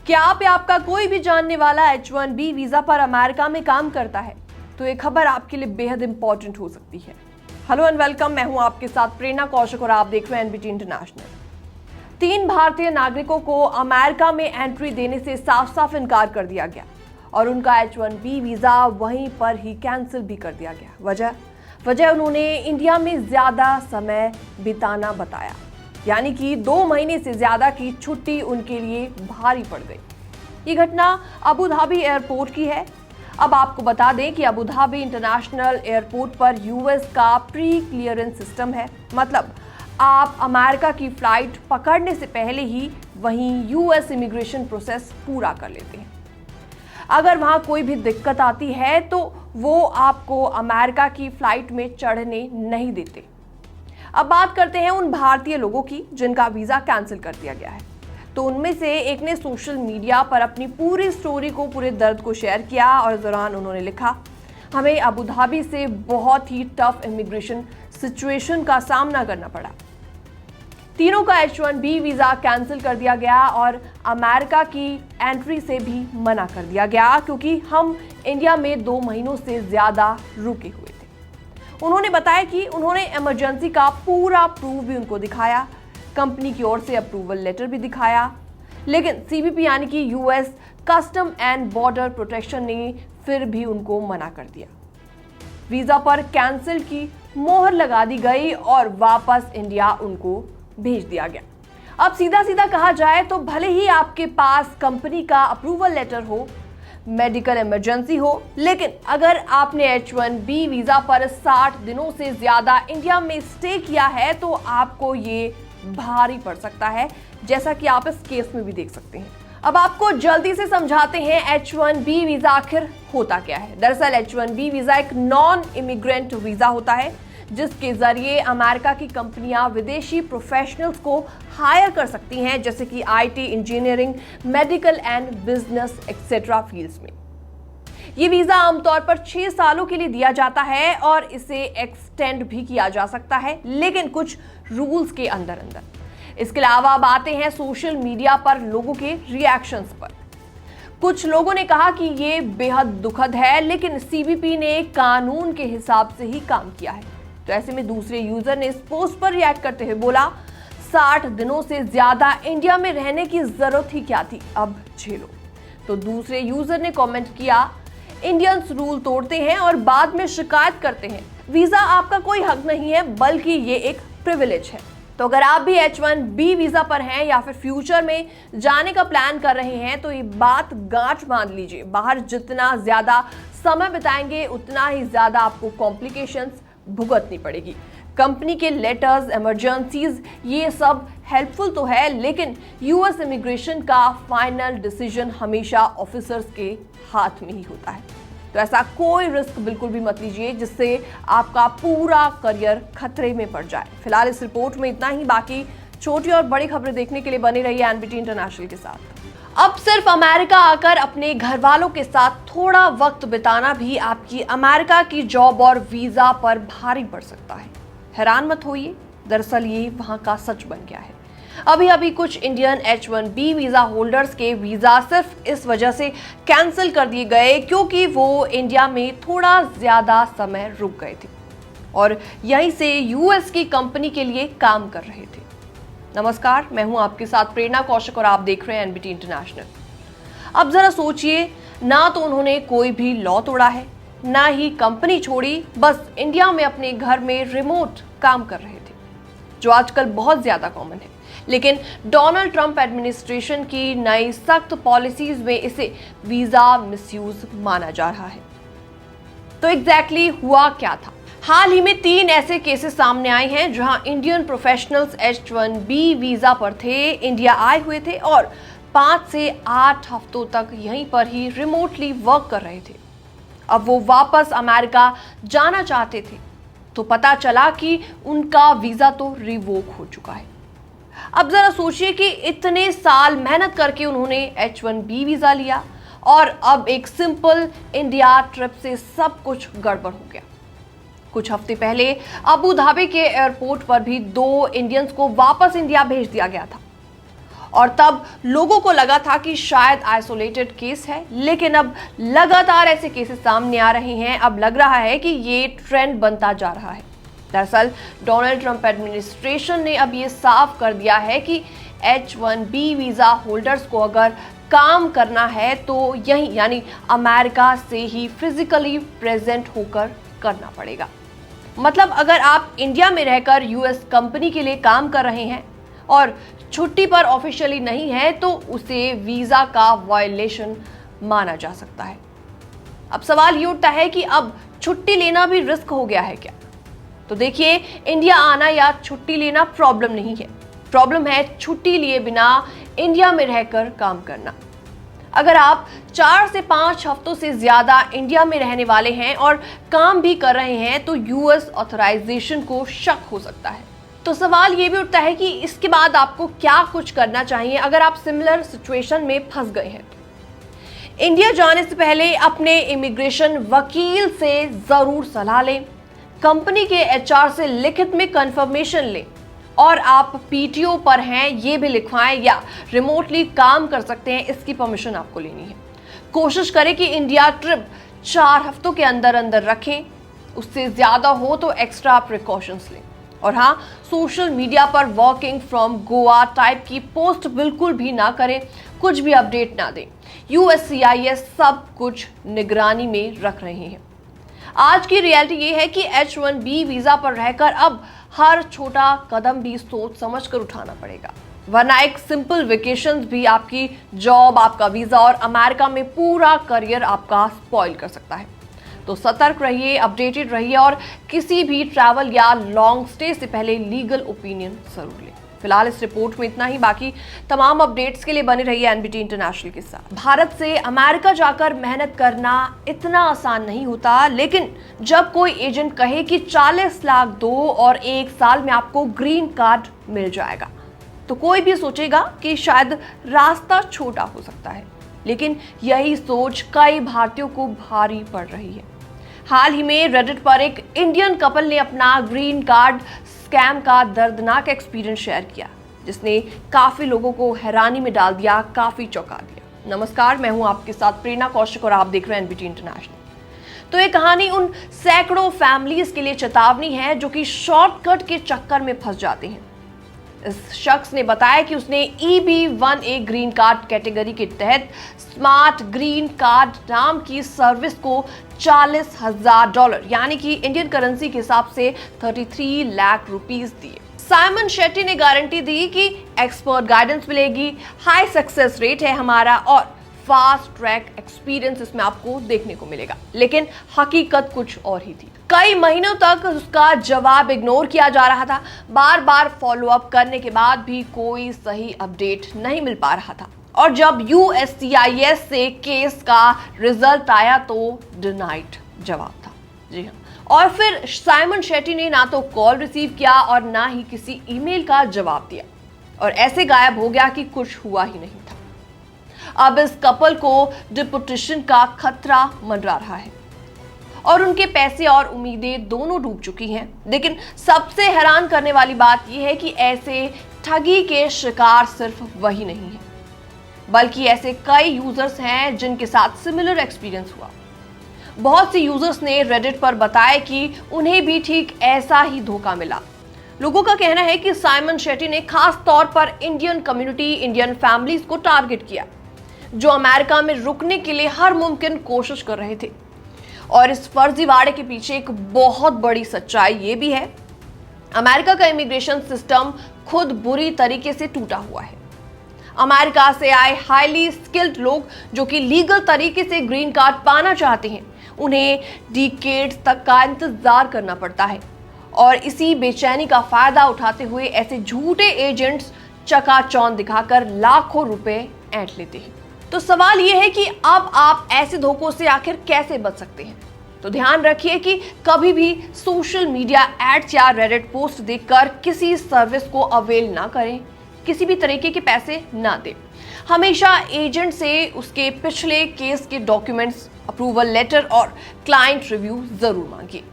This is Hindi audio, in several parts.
क्या आप या आपका कोई भी जानने वाला H1B वीजा पर अमेरिका में काम करता है तो ये खबर आपके लिए बेहद इंपॉर्टेंट हो सकती है। हेलो एंड वेलकम, मैं हूं आपके साथ प्रेरणा कौशिक और आप देख रहे हैं एनबीटी इंटरनेशनल। 3 भारतीय नागरिकों को अमेरिका में एंट्री देने से साफ साफ इनकार कर दिया गया और उनका H1B वीजा वहीं पर ही कैंसिल भी कर दिया गया। वजह उन्होंने इंडिया में ज्यादा समय बिताना बताया, यानी कि 2 महीने से ज्यादा की छुट्टी उनके लिए भारी पड़ गई। ये घटना अबू धाबी एयरपोर्ट की है। अब आपको बता दें कि अबू धाबी इंटरनेशनल एयरपोर्ट पर यूएस का प्री क्लियरेंस सिस्टम है, मतलब आप अमेरिका की फ्लाइट पकड़ने से पहले ही वहीं यूएस इमिग्रेशन प्रोसेस पूरा कर लेते हैं। अगर वहां कोई भी दिक्कत आती है तो वो आपको अमेरिका की फ्लाइट में चढ़ने नहीं देते। अब बात करते हैं उन भारतीय लोगों की जिनका वीजा कैंसिल कर दिया गया है। तो उनमें से एक ने सोशल मीडिया पर अपनी पूरी स्टोरी को, पूरे दर्द को शेयर किया और इस दौरान उन्होंने लिखा, हमें अबू धाबी से बहुत ही टफ इमिग्रेशन सिचुएशन का सामना करना पड़ा। तीनों का H1B वीजा कैंसिल कर दिया गया और अमेरिका की एंट्री से भी मना कर दिया गया क्योंकि हम इंडिया में 2 महीनों से ज्यादा रुके हुए थे। उन्होंने बताया कि उन्होंने इमरजेंसी का पूरा प्रूफ भी उनको दिखाया, कंपनी की ओर से अप्रूवल लेटर भी दिखाया, लेकिन सीबीपी यानी कि US custom and border protection ने फिर भी उनको मना कर दिया। वीजा पर कैंसिल की मोहर लगा दी गई और वापस इंडिया उनको भेज दिया गया। अब सीधा सीधा कहा जाए तो भले ही आपके पास कंपनी का अप्रूवल लेटर हो, मेडिकल इमरजेंसी हो, लेकिन अगर आपने H1B वीजा पर 60 दिनों से ज्यादा इंडिया में स्टे किया है तो आपको ये भारी पड़ सकता है, जैसा कि आप इस केस में भी देख सकते हैं। अब आपको जल्दी से समझाते हैं H1B वीजा आखिर होता क्या है। दरअसल H1B वीजा एक नॉन इमिग्रेंट वीजा होता है जिसके जरिए अमेरिका की कंपनियां विदेशी प्रोफेशनल्स को हायर कर सकती हैं, जैसे कि IT, engineering, medical and business etcetera fields में। ये वीजा आमतौर पर 6 सालों के लिए दिया जाता है और इसे एक्सटेंड भी किया जा सकता है, लेकिन कुछ रूल्स के अंदर। इसके अलावा अब आते हैं सोशल मीडिया पर लोगों के रिएक्शंस पर। कुछ लोगों ने कहा कि ये बेहद दुखद है, लेकिन सीबीपी ने कानून के हिसाब से ही काम किया है। तो ऐसे में दूसरे यूजर ने इस पोस्ट पर रिएक्ट करते हुए बोला, 60 दिनों से ज्यादा इंडिया में रहने की जरूरत ही क्या थी, अब झेलो। तो दूसरे यूजर ने कमेंट किया, इंडियंस रूल तोड़ते हैं और बाद में शिकायत करते हैं। वीजा आपका कोई हक नहीं है, बल्कि ये एक प्रिविलेज है। तो अगर आप भी H1B वीजा पर हैं या फिर फ्यूचर में जाने का प्लान कर रहे हैं तो ये बात गांठ बांध लीजिए, बाहर जितना ज्यादा समय बिताएंगे उतना ही ज्यादा आपको कॉम्प्लिकेशंस भुगतनी पड़ेगी। कंपनी के लेटर्स, इमरजेंसीज, ये सब हेल्पफुल तो है, लेकिन यूएस इमिग्रेशन का फाइनल डिसीजन हमेशा ऑफिसर्स के हाथ में ही होता है। तो ऐसा कोई रिस्क बिल्कुल भी मत लीजिए जिससे आपका पूरा करियर खतरे में पड़ जाए। फिलहाल इस रिपोर्ट में इतना ही, बाकी छोटी और बड़ी खबरें देखने के लिए बने रहिए एनबीटी इंटरनेशनल के साथ। अब सिर्फ अमेरिका आकर अपने घर वालों के साथ थोड़ा वक्त बिताना भी आपकी अमेरिका की जॉब और वीजा पर भारी पड़ सकता है। हैरान मत होइए, दरअसल ये वहां का सच बन गया है। अभी कुछ इंडियन H1B वीजा होल्डर्स के वीजा सिर्फ इस वजह से कैंसिल कर दिए गए क्योंकि वो इंडिया में थोड़ा ज्यादा समय रुक गए थे और यहीं से यूएस की कंपनी के लिए काम कर रहे थे। नमस्कार, मैं हूं आपके साथ प्रेरणा कौशिक और आप देख रहे हैं एनबीटी इंटरनेशनल। अब जरा सोचिए, ना तो उन्होंने कोई भी लॉ तोड़ा है, ना ही कंपनी छोड़ी, बस इंडिया में अपने घर में रिमोट काम कर रहे थे, जो आजकल बहुत ज्यादा कॉमन है। लेकिन डोनाल्ड ट्रंप एडमिनिस्ट्रेशन की नई सख्त पॉलिसीज में इसे वीजा मिसयूज माना जा रहा है। तो एग्जैक्टली हुआ क्या था? हाल ही में 3 ऐसे केसेस सामने आए हैं जहां इंडियन प्रोफेशनल्स H1B वीजा पर थे, इंडिया आए हुए थे और 5 से 8 हफ्तों तक यहीं पर ही रिमोटली वर्क कर रहे थे। अब वो वापस अमेरिका जाना चाहते थे तो पता चला कि उनका वीजा तो रिवोक हो चुका है। अब जरा सोचिए कि इतने साल मेहनत करके उन्होंने H1B वीजा लिया और अब एक सिंपल इंडिया ट्रिप से सब कुछ गड़बड़ हो गया। कुछ हफ्ते पहले अबू धाबी के एयरपोर्ट पर भी 2 इंडियंस को वापस इंडिया भेज दिया गया था और तब लोगों को लगा था कि शायद आइसोलेटेड केस है, लेकिन अब लगातार ऐसे केसेस सामने आ रहे हैं। अब लग रहा है कि ये ट्रेंड बनता जा रहा है। दरअसल डोनाल्ड ट्रंप एडमिनिस्ट्रेशन ने अब ये साफ कर दिया है कि H-1B वीजा होल्डर्स को अगर काम करना है तो यही यानी अमेरिका से ही फिजिकली प्रेजेंट होकर करना पड़ेगा। मतलब अगर आप इंडिया में रहकर यूएस कंपनी के लिए काम कर रहे हैं और छुट्टी पर ऑफिशियली नहीं है तो उसे वीजा का वायलेशन माना जा सकता है। अब सवाल ये उठता है कि अब छुट्टी लेना भी रिस्क हो गया है क्या? तो देखिए, इंडिया आना या छुट्टी लेना प्रॉब्लम नहीं है, प्रॉब्लम है छुट्टी लिए बिना इंडिया में रहकर काम करना। अगर आप 4 से 5 हफ्तों से ज्यादा इंडिया में रहने वाले हैं और काम भी कर रहे हैं तो यूएस ऑथराइजेशन को शक हो सकता है। तो सवाल ये भी उठता है कि इसके बाद आपको क्या कुछ करना चाहिए अगर आप सिमिलर सिचुएशन में फंस गए हैं। इंडिया जाने से पहले अपने इमिग्रेशन वकील से जरूर सलाह लें, कंपनी के एचआर से लिखित में कंफर्मेशन लें और आप पीटीओ पर हैं ये भी लिखवाएं या रिमोटली काम कर सकते हैं, इसकी परमिशन आपको लेनी है। कोशिश करें कि इंडिया ट्रिप 4 हफ्तों के अंदर अंदर रखें, उससे ज्यादा हो तो एक्स्ट्रा प्रिकॉशंस लें। और हाँ, सोशल मीडिया पर वर्किंग फ्रॉम गोवा टाइप की पोस्ट बिल्कुल भी ना करें, कुछ भी अपडेट ना दें। यूएससीआईएस सब कुछ निगरानी में रख रहे हैं। आज की रियलिटी ये है कि H-1B वीजा पर रहकर अब हर छोटा कदम भी सोच समझ कर उठाना पड़ेगा, वरना एक सिंपल वेकेशन भी आपकी जॉब, आपका वीजा और अमेरिका में पूरा करियर आपका स्पॉइल कर सकता है। तो सतर्क रहिए, अपडेटेड रहिए और किसी भी ट्रैवल या लॉन्ग स्टे से पहले लीगल ओपिनियन जरूर लें। फिलहाल इस रिपोर्ट में इतना ही। बाकी तमाम अपडेट्स के लिए बने रहिए एनबीटी इंटरनेशनल के साथ। भारत से अमेरिका जाकर मेहनत करना इतना आसान नहीं होता, लेकिन जब कोई एजेंट कहे कि 40 लाख दो और 1 साल में आपको ग्रीन कार्ड मिल जाएगा, तो कोई भी सोचेगा कि शायद रास्ता छोटा हो सकता है, लेकिन यही सोच कई भारतीयों को भारी पड़ रही है। हाल ही में रेडिट पर एक इंडियन कपल ने अपना ग्रीन कार्ड स्कैम का दर्दनाक एक्सपीरियंस शेयर किया, जिसने काफी लोगों को हैरानी में डाल दिया, काफी चौंका दिया। नमस्कार, मैं हूं आपके साथ प्रेरणा कौशिक और आप देख रहे हैं एनबीटी इंटरनेशनल। तो ये कहानी उन सैकड़ों फैमिलीज के लिए चेतावनी है जो कि शॉर्टकट के चक्कर में फंस जाते हैं। इस शख्स ने बताया कि उसने EB-1A ग्रीन कार्ड कैटेगरी के तहत स्मार्ट ग्रीन कार्ड नाम की सर्विस को $40,000 यानी कि इंडियन करेंसी के हिसाब से 33 लाख रुपीस दिए। साइमन शेट्टी ने गारंटी दी कि एक्सपर्ट गाइडेंस मिलेगी, हाई सक्सेस रेट है हमारा और फास्ट ट्रैक एक्सपीरियंस इसमें आपको देखने को मिलेगा। लेकिन हकीकत कुछ और ही थी। कई महीनों तक उसका जवाब इग्नोर किया जा रहा था। बार बार फॉलो अप करने के बाद भी कोई सही अपडेट नहीं मिल पा रहा था। और जब USCIS से केस का रिजल्ट आया तो डिनाइड जवाब था। जी हाँ, और फिर साइमन शेट्टी ने ना तो कॉल रिसीव किया और ना ही किसी ईमेल का जवाब दिया और ऐसे गायब हो गया कि कुछ हुआ ही नहीं था। अब इस कपल को डिपोटेशन का खतरा मंडरा रहा है और उनके पैसे और उम्मीदें दोनों डूब चुकी हैं। लेकिन सबसे हैरान करने वाली बात यह है कि ऐसे ठगी के शिकार सिर्फ वही नहीं है, बल्कि ऐसे कई यूजर्स हैं जिनके साथ सिमिलर एक्सपीरियंस हुआ। बहुत से यूजर्स ने रेडिट पर बताया कि उन्हें भी ठीक ऐसा ही धोखा मिला। लोगों का कहना है कि साइमन शेट्टी ने खास तौर पर इंडियन कम्युनिटी, इंडियन फैमिलीज को टारगेट किया जो अमेरिका में रुकने के लिए हर मुमकिन कोशिश कर रहे थे। और इस फर्जीवाड़े के पीछे एक बहुत बड़ी सच्चाई ये भी है, अमेरिका का इमिग्रेशन सिस्टम खुद बुरी तरीके से टूटा हुआ है। अमेरिका से आए हाईली स्किल्ड लोग जो कि लीगल तरीके से ग्रीन कार्ड पाना चाहते हैं, उन्हें डिकेड्स तक का इंतजार करना पड़ता है और इसी बेचैनी का फायदा उठाते हुए ऐसे झूठे एजेंट्स चकाचौंध दिखाकर लाखों रुपए ऐंठ लेते हैं। तो सवाल यह है कि अब आप ऐसे धोखों से आखिर कैसे बच सकते हैं? तो ध्यान रखिए कि कभी भी सोशल मीडिया एड्स या रेडिट पोस्ट देखकर किसी सर्विस को अवेल ना करें, किसी भी तरीके के पैसे ना दें। हमेशा एजेंट से उसके पिछले केस के डॉक्यूमेंट्स, अप्रूवल लेटर और क्लाइंट रिव्यू जरूर मांगिए।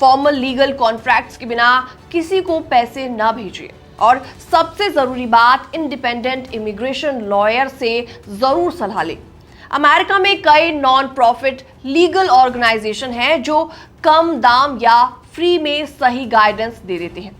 फॉर्मल लीगल कॉन्ट्रैक्ट्स के बिना किसी को पैसे ना भेजिए। और सबसे जरूरी बात, इंडिपेंडेंट इमिग्रेशन लॉयर से जरूर सलाह लें। अमेरिका में कई नॉन प्रॉफिट लीगल ऑर्गेनाइजेशन हैं जो कम दाम या फ्री में सही गाइडेंस दे देते हैं।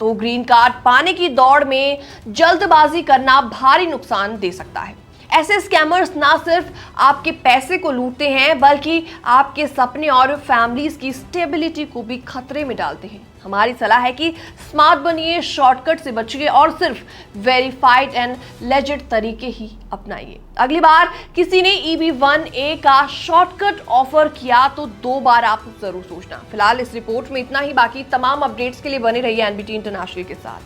तो ग्रीन कार्ड पाने की दौड़ में जल्दबाजी करना भारी नुकसान दे सकता है। ऐसे स्कैमर्स ना सिर्फ आपके पैसे को लूटते हैं बल्कि आपके सपने और फैमिलीज की स्टेबिलिटी को भी खतरे में डालते हैं। हमारी सलाह है कि स्मार्ट बनिए, शॉर्टकट से बचिए और सिर्फ वेरीफाइड एंड लेजिट तरीके ही अपनाइए। अगली बार किसी ने EB-1A का शॉर्टकट ऑफर किया तो 2 बार आप जरूर सोचना। फिलहाल इस रिपोर्ट में इतना ही। बाकी तमाम अपडेट्स के लिए बने रहिए NBT इंटरनेशनल के साथ।